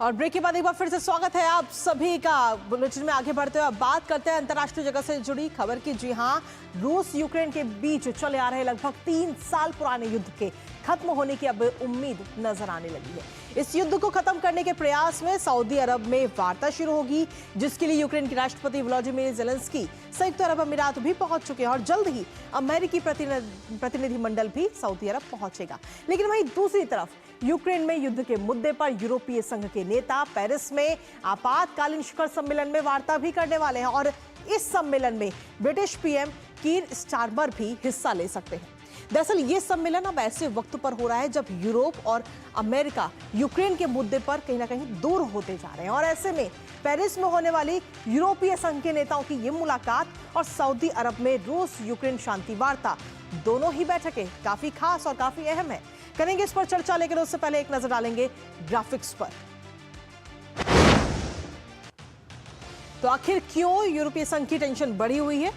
और ब्रेक के बाद एक बार फिर से स्वागत है आप सभी का। बुलेटिन में आगे बढ़ते हुए बात करते हैं अंतर्राष्ट्रीय जगत से जुड़ी खबर की। जी हां, रूस यूक्रेन के बीच चले आ रहे लगभग 3 साल पुराने युद्ध के खत्म होने की अब उम्मीद नजर आने लगी है। इस युद्ध को खत्म करने के प्रयास में सऊदी अरब में वार्ता शुरू होगी, जिसके लिए यूक्रेन के राष्ट्रपति व्लादिमीर ज़ेलेंस्की संयुक्त अरब अमीरात भी पहुंच चुके हैं और जल्द ही अमेरिकी प्रतिनिधिमंडल भी सऊदी अरब पहुंचेगा। लेकिन वहीं दूसरी तरफ यूक्रेन में युद्ध के मुद्दे पर यूरोपीय संघ के नेता पेरिस में आपातकालीन शिखर सम्मेलन में वार्ता भी करने वाले हैं और इस सम्मेलन में ब्रिटिश पीएम कीर स्टारमर भी हिस्सा ले सकते हैं। दरअसल ये सम्मेलन अब ऐसे वक्त पर हो रहा है जब यूरोप और अमेरिका यूक्रेन के मुद्दे पर कहीं ना कहीं दूर होते जा रहे हैं और ऐसे में पेरिस में होने वाली यूरोपीय संघ के नेताओं की ये मुलाकात और सऊदी अरब में रूस यूक्रेन शांति वार्ता, दोनों ही बैठकें काफी खास और काफी अहम है। करेंगे इस पर चर्चा, लेकिन उससे पहले एक नजर डालेंगे ग्राफिक्स पर। तो आखिर क्यों यूरोपीय संघ की टेंशन बढ़ी हुई है,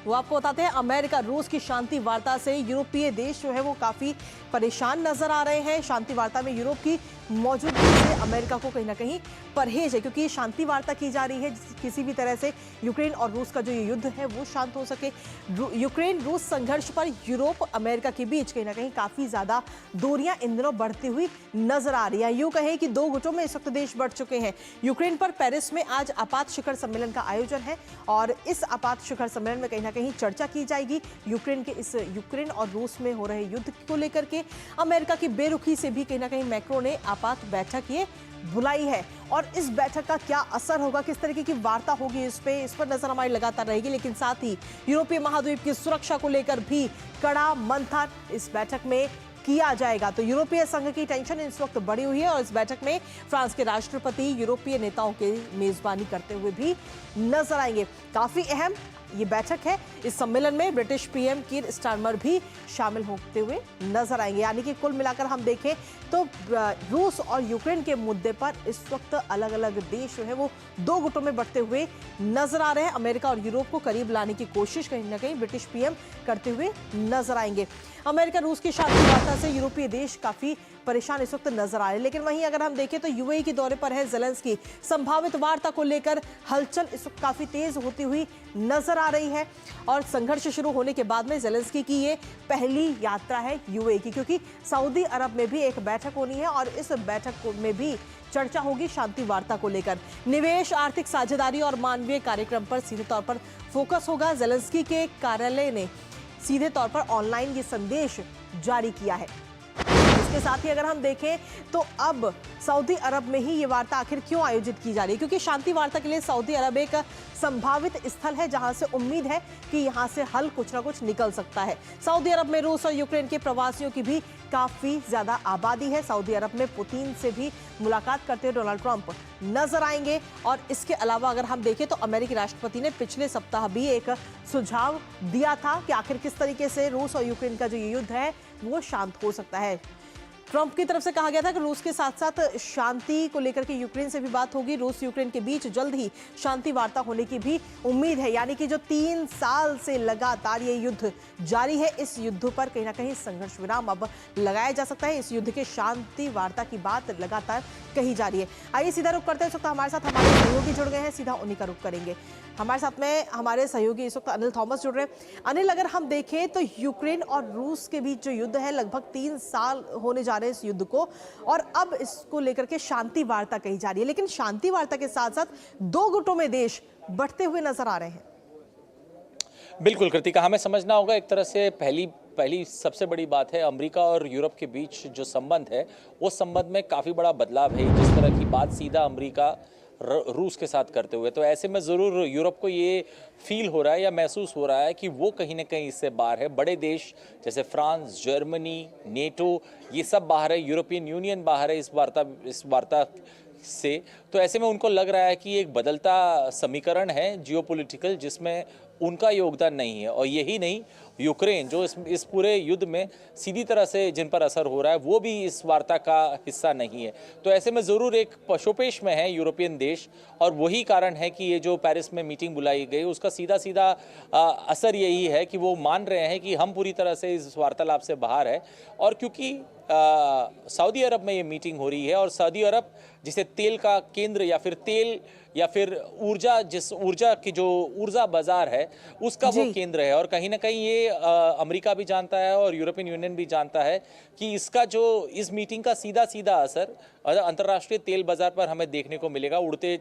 वो आपको बताते हैं। अमेरिका रूस की शांति वार्ता से यूरोपीय देश जो है वो काफी परेशान नजर आ रहे हैं। शांति वार्ता में यूरोप की मौजूदगी से अमेरिका को कहीं ना कहीं परहेज है, क्योंकि शांति वार्ता की जा रही है किसी भी तरह से यूक्रेन और रूस का जो ये युद्ध है वो शांत हो सके। यूक्रेन रूस संघर्ष पर यूरोप अमेरिका के बीच कहीं ना कहीं काफी ज्यादा दूरियां इन दिनों बढ़ती हुई नजर आ रही है। यूं कहें कि दो गुटों में इस वक्त देश बढ़ चुके हैं। यूक्रेन पर पेरिस में आज आपात शिखर सम्मेलन का आयोजन है और इस आपात शिखर सम्मेलन में कहीं ना कहीं चर्चा की जाएगी यूक्रेन और रूस में हो रहे युद्ध को लेकर के। अमेरिका की बेरुखी से भी कहीं ना कहीं मैक्रो ने आपात बैठक ये बुलाई है और इस बैठक का क्या असर होगा, किस तरीके की वार्ता होगी, इस पर नजर हमारी लगातार रहेगी। लेकिन साथ ही यूरोपीय महाद्वीप की सुरक्षा को लेकर भी कड़ा मंथन इस बैठक में किया जाएगा। तो यूरोपीय संघ की टेंशन इस वक्त बढ़ी हुई है और इस बैठक में फ्रांस के राष्ट्रपति यूरोपीय नेताओं के मेजबानी करते हुए भी नजर आएंगे। काफी अहम ये बैठक है। इस सम्मेलन में ब्रिटिश पीएम कीर स्टारमर भी शामिल होते हुए नजर आएंगे। यानी कि कुल मिलाकर हम देखें तो रूस और यूक्रेन के मुद्दे पर इस वक्त अलग अलग देश जो है वो दो गुटों में बढ़ते हुए नजर आ रहे हैं। अमेरिका और यूरोप को करीब लाने की कोशिश कहीं ना कहीं ब्रिटिश पीएम करते हुए नजर आएंगे। अमेरिका रूस की शांति वार्ता से यूरोपीय देश काफी परेशान इस वक्त नजर आ रहे हैं। लेकिन वहीं अगर हम देखें तो यूएई के दौरे पर है ज़ेलेंस्की। संभावित वार्ता को लेकर हलचल इस वक्त काफी तेज होती हुई नजर आ रही है और संघर्ष शुरू होने के बाद में ज़ेलेंस्की की ये पहली यात्रा है यूएई की, क्योंकि सऊदी अरब में भी एक बैठक होनी है और इस बैठक में भी चर्चा होगी शांति वार्ता को लेकर। निवेश, आर्थिक साझेदारी और मानवीय कार्यक्रम पर सीधे तौर पर फोकस होगा। ज़ेलेंस्की के कार्यालय ने सीधे तौर पर ऑनलाइन ये संदेश जारी किया है। इसके साथ ही अगर हम देखें तो अब सऊदी अरब में ही ये वार्ता आखिर क्यों आयोजित की जा रही है, क्योंकि शांति वार्ता के लिए सऊदी अरब एक संभावित स्थल है जहां से उम्मीद है कि यहां से हल कुछ ना कुछ निकल सकता है। सऊदी अरब में रूस और यूक्रेन के प्रवासियों की भी काफी ज्यादा आबादी है। सऊदी अरब में पुतिन से भी मुलाकात करते हुए डोनाल्ड ट्रंप नजर आएंगे और इसके अलावा अगर हम देखें तो अमेरिकी राष्ट्रपति ने पिछले सप्ताह भी एक सुझाव दिया था कि आखिर किस तरीके से रूस और यूक्रेन का जो ये युद्ध है वो शांत हो सकता है। ट्रंप की तरफ से कहा गया था कि रूस के साथ साथ शांति को लेकर के यूक्रेन से भी बात होगी। रूस यूक्रेन के बीच जल्द ही शांति वार्ता होने की भी उम्मीद है। यानी कि जो 3 साल से लगातार ये युद्ध जारी है, इस युद्ध पर कहीं ना कहीं संघर्ष विराम अब लगाया जा सकता है। इस युद्ध के शांति वार्ता की बात लगातार कही जा रही है। आइए सीधा रुख करते हैं। इस वक्त हमारे साथ हमारे सहयोगी जुड़ गए हैं, सीधा उन्हीं का रुख करेंगे। हमारे साथ में हमारे सहयोगी इस वक्त अनिल थॉमस जुड़ रहे हैं। अनिल, अगर हम देखें तो यूक्रेन और रूस के बीच जो युद्ध है लगभग 3 साल होने जा रहे हैं इस युद्ध को और अब इसको लेकर के शांति वार्ता कही जा रही है। लेकिन शांति वार्ता के साथ साथ दो गुटों में देश बढ़ते हुए नजर आ रहे हैं। बिल्कुल कृतिका, हमें समझना होगा एक तरह से पहली सबसे बड़ी बात है अमेरिका और यूरोप के बीच जो संबंध है उस संबंध में काफ़ी बड़ा बदलाव है। जिस तरह की बात सीधा अमेरिका रूस के साथ करते हुए, तो ऐसे में ज़रूर यूरोप को ये फील हो रहा है या महसूस हो रहा है कि वो कहीं ना कहीं इससे बाहर है। बड़े देश जैसे फ्रांस, जर्मनी, नेटो, ये सब बाहर है, यूरोपियन यूनियन बाहर है इस वार्ता से। तो ऐसे में उनको लग रहा है कि एक बदलता समीकरण है जियोपॉलिटिकल, जिसमें उनका योगदान नहीं है। और यही नहीं, यूक्रेन जो इस पूरे युद्ध में सीधी तरह से जिन पर असर हो रहा है वो भी इस वार्ता का हिस्सा नहीं है। तो ऐसे में ज़रूर एक पशोपेश में है यूरोपियन देश, और वही कारण है कि ये जो पेरिस में मीटिंग बुलाई गई उसका सीधा सीधा असर यही है कि वो मान रहे हैं कि हम पूरी तरह से इस वार्तालाप से बाहर है। और क्योंकि सऊदी अरब में ये मीटिंग हो रही है, और सऊदी अरब जिसे तेल का केंद्र या फिर ऊर्जा, जिस ऊर्जा की जो ऊर्जा बाजार है उसका वो केंद्र है, और कहीं ना कहीं ये अमेरिका भी जानता है और यूरोपियन यूनियन भी जानता है कि इस मीटिंग का सीधा सीधा असर अंतर्राष्ट्रीय तेल बाजार पर हमें देखने को मिलेगा। उड़ते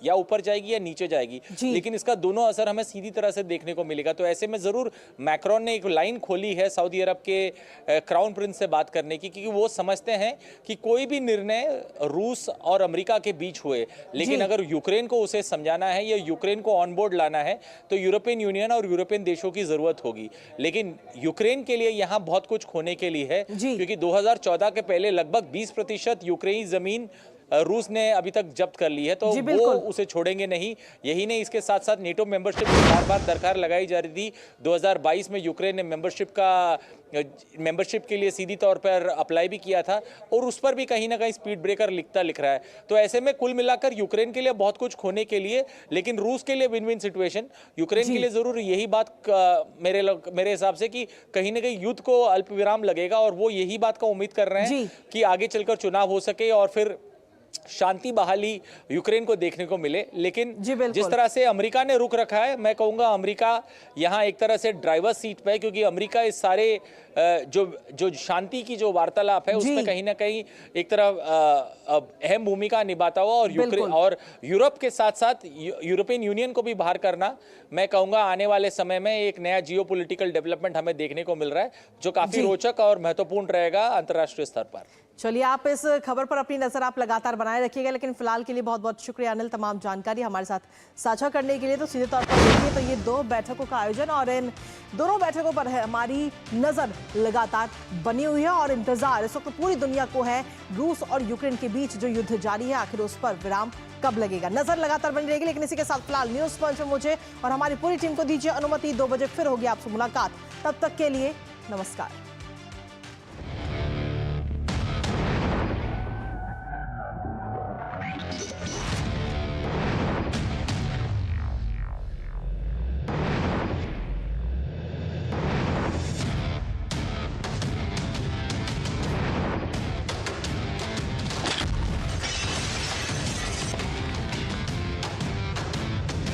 या ऊपर जाएगी या नीचे जाएगी, लेकिन इसका दोनों असर हमें सीधी तरह से देखने को मिलेगा। तो ऐसे में जरूर मैक्रोन ने एक लाइन खोली है सऊदी अरब के क्राउन प्रिंस से बात करने की, क्योंकि वो समझते हैं कि कोई भी निर्णय रूस और अमेरिका के बीच हुए, लेकिन अगर यूक्रेन को उसे समझाना है या यूक्रेन को ऑन बोर्ड लाना है तो यूरोपियन यूनियन और यूरोपियन देशों की जरूरत होगी। लेकिन यूक्रेन के लिए यहाँ बहुत कुछ खोने के लिए है, क्योंकि 2014 के पहले लगभग 20% यूक्रेनी जमीन रूस ने अभी तक जब्त कर ली है, तो वो उसे छोड़ेंगे नहीं। यही नहीं, इसके साथ साथ नेटो मेंबरशिप की बार-बार दरकार लगाई जा रही थी। 2022 में यूक्रेन ने मेंबरशिप के लिए सीधी तौर पर अप्लाई भी किया था, और उस पर भी कहीं ना कहीं स्पीड ब्रेकर लिख रहा है। तो ऐसे में कुल मिलाकर यूक्रेन के लिए बहुत कुछ खोने के लिए, लेकिन रूस के लिए विन विन सिचुएशन। यूक्रेन के लिए जरूर यही बात मेरे हिसाब से कि कहीं ना कहीं युद्ध को अल्प विराम लगेगा, और वो यही बात का उम्मीद कर रहे हैं कि आगे चलकर चुनाव हो सके और फिर शांति बहाली यूक्रेन को देखने को मिले। लेकिन जिस तरह से अमेरिका ने रुख रखा है, मैं कहूंगा अमेरिका यहां एक तरह से ड्राइवर सीट पे है, क्योंकि अमेरिका इस सारे जो शांति की जो वार्तालाप है उसमें कहीं ना कहीं एक तरफ अहम भूमिका निभाता हुआ, और यूरोप के साथ साथ यूरोपियन यूनियन को भी बाहर करना, मैं कहूंगा आने वाले समय में एक नया जियोपॉलिटिकल डेवलपमेंट हमें देखने को मिल रहा है, जो काफी रोचक और महत्वपूर्ण रहेगा अंतर्राष्ट्रीय स्तर पर। चलिए, आप इस खबर पर अपनी नजर आप लगातार बनाए रखिएगा, लेकिन फिलहाल के लिए बहुत बहुत शुक्रिया अनिल, तमाम जानकारी हमारे साथ साझा करने के लिए। तो सीधे तौर पर देखिए तो ये 2 बैठकों का आयोजन, और इन दोनों बैठकों पर है हमारी नजर लगातार बनी हुई है, और इंतजार इस वक्त पूरी दुनिया को है रूस और यूक्रेन के बीच जो युद्ध जारी है, आखिर उस पर विराम कब लगेगा। नजर लगातार बनी रहेगी। लेकिन इसी के साथ फिलहाल न्यूज पंच में मुझे और हमारी पूरी टीम को दीजिए अनुमति। 2 बजे फिर होगी आपसे मुलाकात, तब तक के लिए नमस्कार।